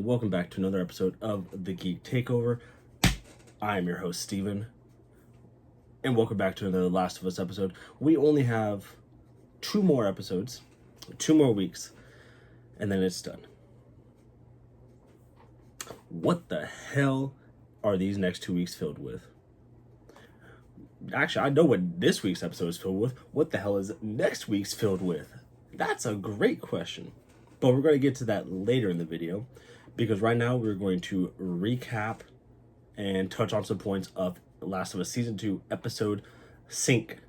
welcome back to another episode of The Geek Takeover. I am your host, Steven, and welcome back to another Last of Us episode. We only have 2 more episodes, 2 more weeks, and then it's done. What the hell are these next 2 weeks filled with? Actually, I know what this week's episode is filled with. What the hell is next week's filled with? That's a great question. But we're going to get to that later in the video, because right now we're going to recap and touch on some points of Last of Us Season 2, Episode 5.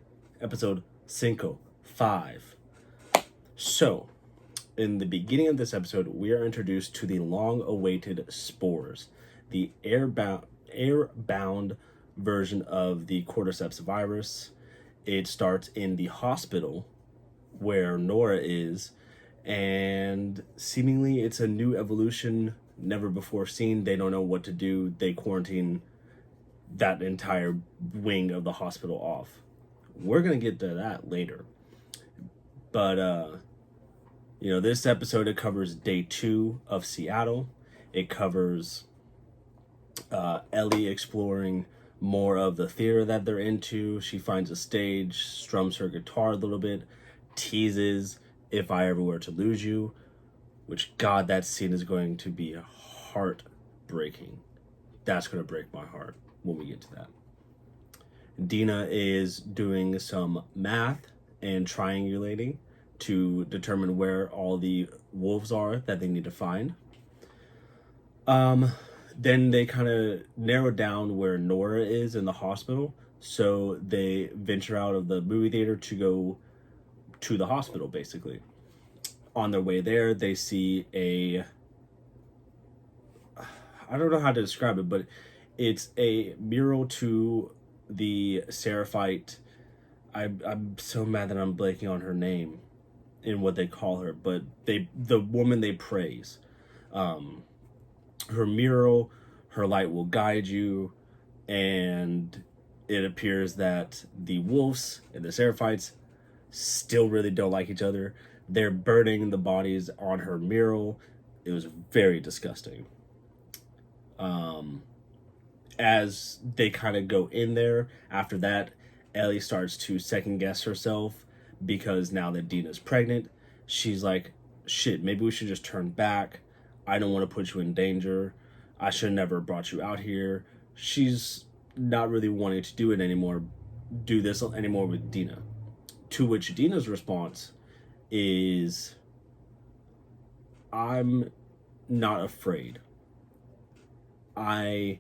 So, in the beginning of this episode, we are introduced to the long-awaited spores, the airbound version of the cordyceps virus. It starts in the hospital where Nora is, and seemingly it's a new evolution, never before seen. They don't know what to do. They quarantine that entire wing of the hospital off. We're gonna get to that later, but this episode, it covers day 2 of Seattle. It covers Ellie exploring more of the theater that they're into. She finds a stage, strums her guitar a little bit, teases "If I Ever Were to Lose You," which, God, that scene is going to be heartbreaking. That's going to break my heart when we get to that. Dina is doing some math and triangulating to determine where all the wolves are that they need to find. Then they kind of narrow down where Nora is in the hospital, so they venture out of the movie theater to go to the hospital, basically. On their way there, they see I don't know how to describe it, but it's a mural to the Seraphite. I'm so mad that I'm blanking on her name and what they call her, but the woman they praise. Her mural, "Her light will guide you," and it appears that the wolves and the Seraphites still really don't like each other. They're burning the bodies on her mural. It was very disgusting. As they kind of go in there, after that, Ellie starts to second guess herself, because now that Dina's pregnant, she's like, shit, maybe we should just turn back. I don't want to put you in danger. I should have never brought you out here. She's not really wanting to do this anymore with Dina. To which Dina's response is, "I'm not afraid. I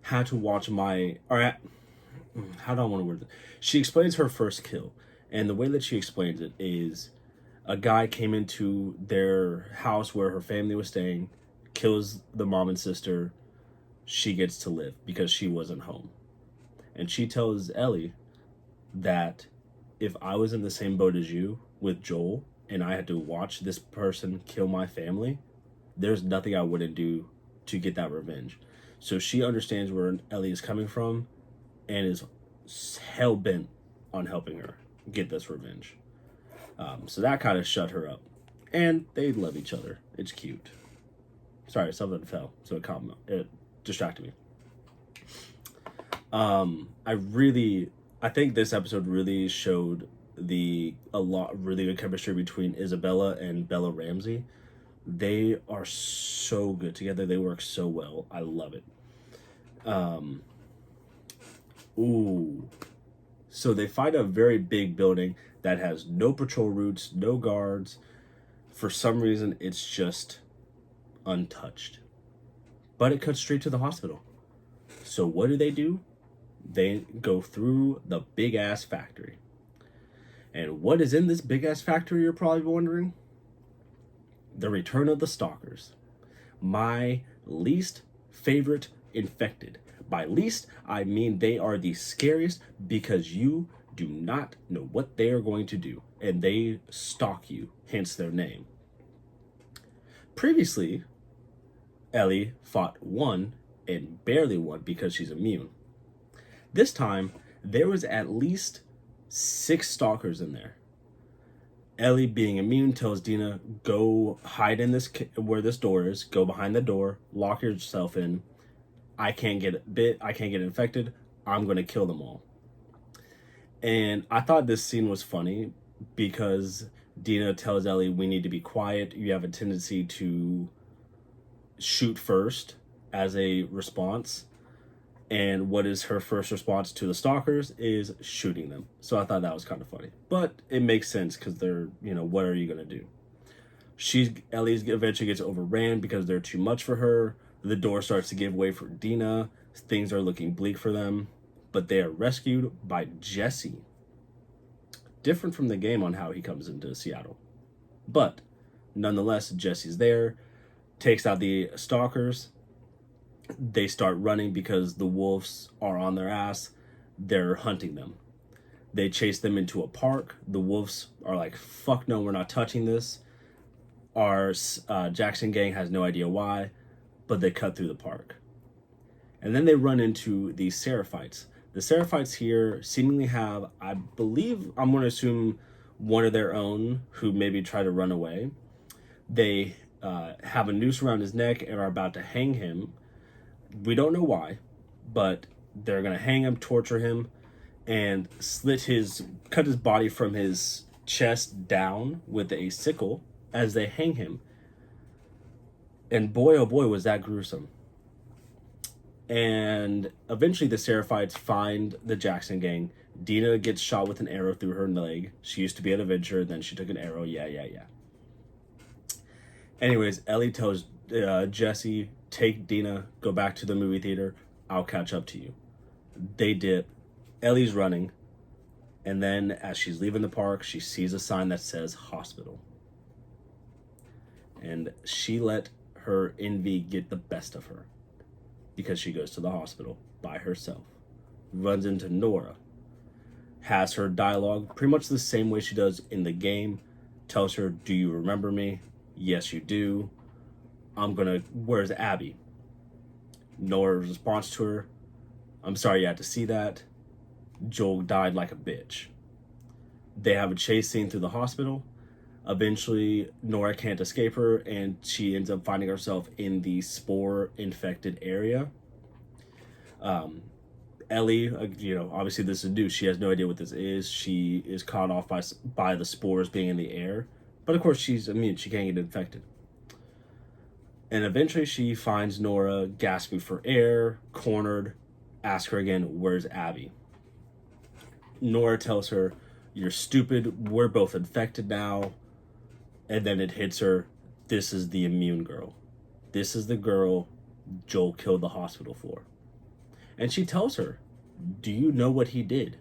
had to watch how do I want to word it?" She explains her first kill, and the way that she explains it is, a guy came into their house where her family was staying, kills the mom and sister. She gets to live because she wasn't home. And she tells Ellie that, if I was in the same boat as you with Joel and I had to watch this person kill my family, there's nothing I wouldn't do to get that revenge. So she understands where Ellie is coming from and is hell-bent on helping her get this revenge. So that kind of shut her up. And they love each other. It's cute. Sorry, something fell, so it distracted me. I think this episode really showed really good chemistry between Isabella and Bella Ramsey. They are so good together. They work so well. I love it. So they find a very big building that has no patrol routes, no guards. For some reason, it's just untouched. But it cuts straight to the hospital. So what do? They go through the big-ass factory. And what is in this big-ass factory, you're probably wondering? The return of the stalkers. My least favorite infected. By least, I mean they are the scariest, because you do not know what they are going to do. And they stalk you, hence their name. Previously, Ellie fought one and barely won because she's immune. This time, there was at least 6 stalkers in there. Ellie, being immune, tells Dina, go hide in this where this door is. Go behind the door. Lock yourself in. I can't get bit. I can't get infected. I'm going to kill them all. And I thought this scene was funny because Dina tells Ellie, we need to be quiet. You have a tendency to shoot first as a response. And what is her first response to the stalkers is shooting them. So I thought that was kind of funny. But it makes sense because they're, what are you going to do? Ellie eventually gets overran because they're too much for her. The door starts to give way for Dina. Things are looking bleak for them. But they are rescued by Jesse. Different from the game on how he comes into Seattle. But nonetheless, Jesse's there. Takes out the stalkers. They start running because the wolves are on their ass. They're hunting them. They chase them into a park. The wolves are like, fuck no, we're not touching this. Our Jackson gang has no idea why, but they cut through the park. And then they run into the Seraphites. The Seraphites here seemingly have, I believe, I'm going to assume, one of their own who maybe try to run away. They have a noose around his neck and are about to hang him. We don't know why, but they're going to hang him, torture him, and cut his body from his chest down with a sickle as they hang him. And boy, oh boy, was that gruesome. And eventually the Seraphites find the Jackson gang. Dina gets shot with an arrow through her leg. She used to be an Avenger, then she took an arrow. Yeah. Anyways, Ellie tells Jesse, take Dina, go back to the movie theater. I'll catch up to you. They dip. Ellie's running. And then as she's leaving the park, she sees a sign that says hospital. And she let her envy get the best of her because she goes to the hospital by herself. Runs into Nora. Has her dialogue pretty much the same way she does in the game. Tells her, do you remember me? Yes, you do. Where's Abby? Nora's response to her, I'm sorry you had to see that. Joel died like a bitch. They have a chase scene through the hospital. Eventually, Nora can't escape her, and she ends up finding herself in the spore-infected area. Ellie, obviously this is new. She has no idea what this is. She is caught off by the spores being in the air. But of course, she's immune. She can't get infected. And eventually, she finds Nora gasping for air, cornered. Asks her again, where's Abby? Nora tells her, you're stupid. We're both infected now. And then it hits her. This is the immune girl. This is the girl Joel killed the hospital for. And she tells her, do you know what he did?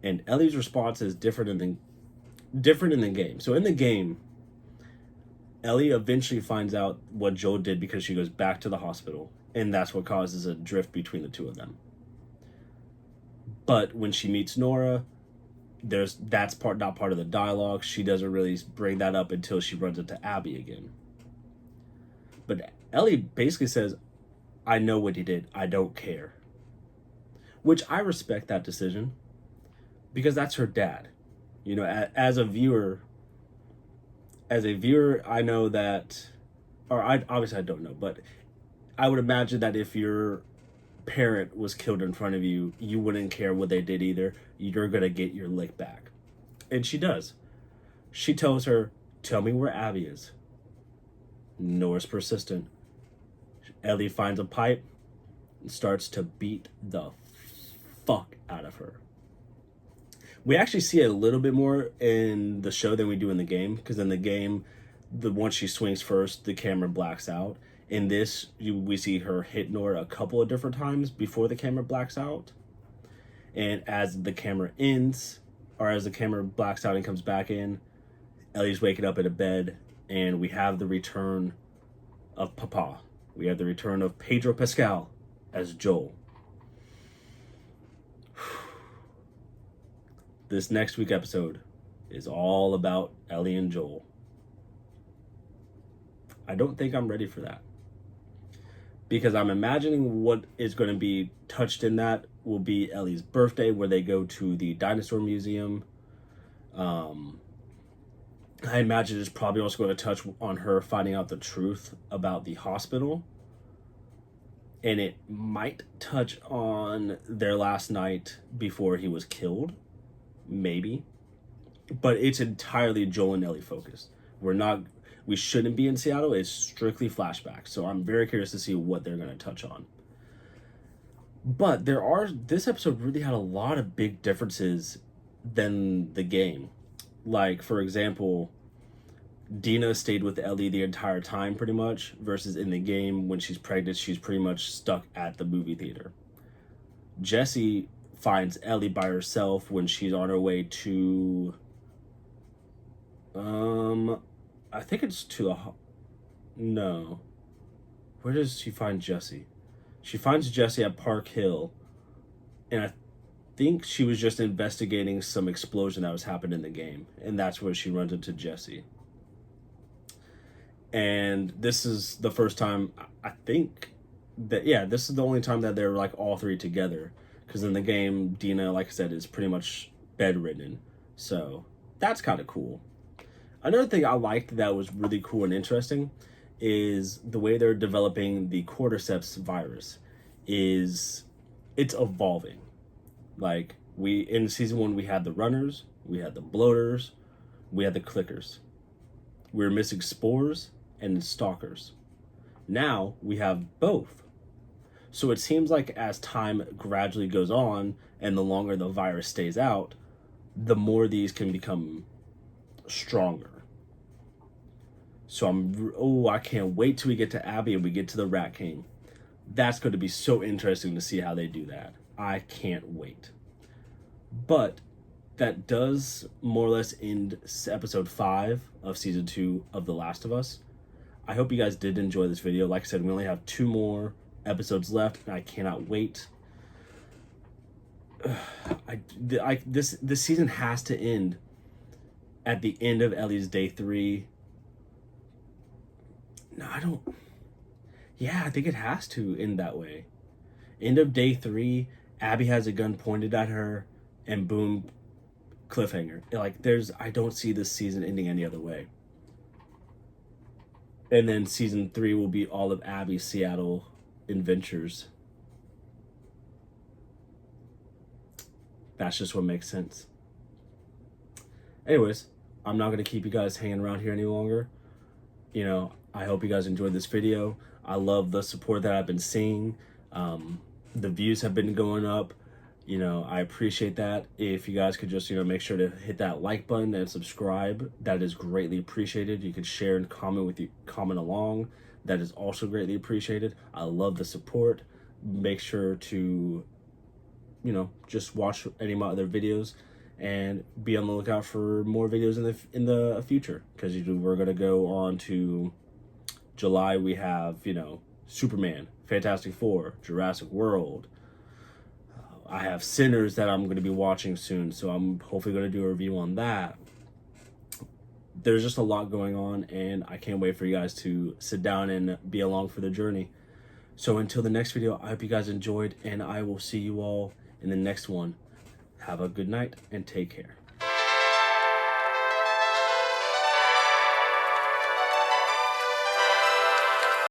And Ellie's response is different in the game. So in the game, Ellie eventually finds out what Joel did because she goes back to the hospital. And that's what causes a drift between the two of them. But when she meets Nora, that's not part of the dialogue. She doesn't really bring that up until she runs into Abby again. But Ellie basically says, I know what he did. I don't care. Which I respect that decision because that's her dad. As a viewer, I know that, obviously I don't know, but I would imagine that if your parent was killed in front of you, you wouldn't care what they did either. You're going to get your lick back. And she does. She tells her, tell me where Abby is. Nora's persistent. Ellie finds a pipe and starts to beat the fuck out of her. We actually see it a little bit more in the show than we do in the game, because in the game, once she swings first, the camera blacks out. In this, we see her hit Nora a couple of different times before the camera blacks out. And as the camera ends, or as the camera blacks out and comes back in, Ellie's waking up in a bed, and we have the return of Papa. We have the return of Pedro Pascal as Joel. This next week episode is all about Ellie and Joel. I don't think I'm ready for that, because I'm imagining what is going to be touched in that will be Ellie's birthday, where they go to the dinosaur museum. I imagine it's probably also going to touch on her finding out the truth about the hospital. And it might touch on their last night before he was killed. Maybe. But it's entirely Joel and Ellie focused. We shouldn't be in Seattle. It's strictly flashback. So I'm very curious to see what they're going to touch on. But this episode really had a lot of big differences than the game. Like, for example, Dina stayed with Ellie the entire time pretty much, versus in the game when she's pregnant, she's pretty much stuck at the movie theater. Jesse finds Ellie by herself when she's on her way to I think it's to the no. Where does she find Jesse? She finds Jesse at Park Hill, and I think she was just investigating some explosion that was happening in the game, and that's where she runs into Jesse. And this is the first time, I think, this is the only time that they're like all three together. Because in the game, Dina, like I said, is pretty much bedridden. So that's kind of cool. Another thing I liked that was really cool and interesting is the way they're developing the cordyceps virus. It's evolving. Like, in season 1, we had the runners, we had the bloaters, we had the clickers. We were missing spores and stalkers. Now we have both. So it seems like as time gradually goes on and the longer the virus stays out, the more these can become stronger. So I can't wait till we get to Abby and we get to the Rat King. That's going to be so interesting to see how they do that. I can't wait. But that does more or less end episode 5 of season 2 of The Last of Us. I hope you guys did enjoy this video. Like I said, we only have 2 more episodes left, and I cannot wait. This season has to end at the end of Ellie's day 3. No, I don't. Yeah, I think it has to end that way. End of day 3, Abby has a gun pointed at her, and boom, cliffhanger. Like, I don't see this season ending any other way. And then season 3 will be all of Abby's Seattle adventures. That's just what makes sense. Anyways, I'm not going to keep you guys hanging around here any longer. You know, I hope you guys enjoyed this video. I love the support that I've been seeing. The views have been going up. You know, I appreciate that. If you guys could just, make sure to hit that like button and subscribe, that is greatly appreciated. You could share and comment along. That is also greatly appreciated. I love the support. Make sure to, just watch any of my other videos and be on the lookout for more videos in the future. Because we're gonna go on to July. We have, Superman, Fantastic Four, Jurassic World. I have Sinners that I'm going to be watching soon, so I'm hopefully going to do a review on that. There's just a lot going on, and I can't wait for you guys to sit down and be along for the journey. So until the next video, I hope you guys enjoyed, and I will see you all in the next one. Have a good night, and take care.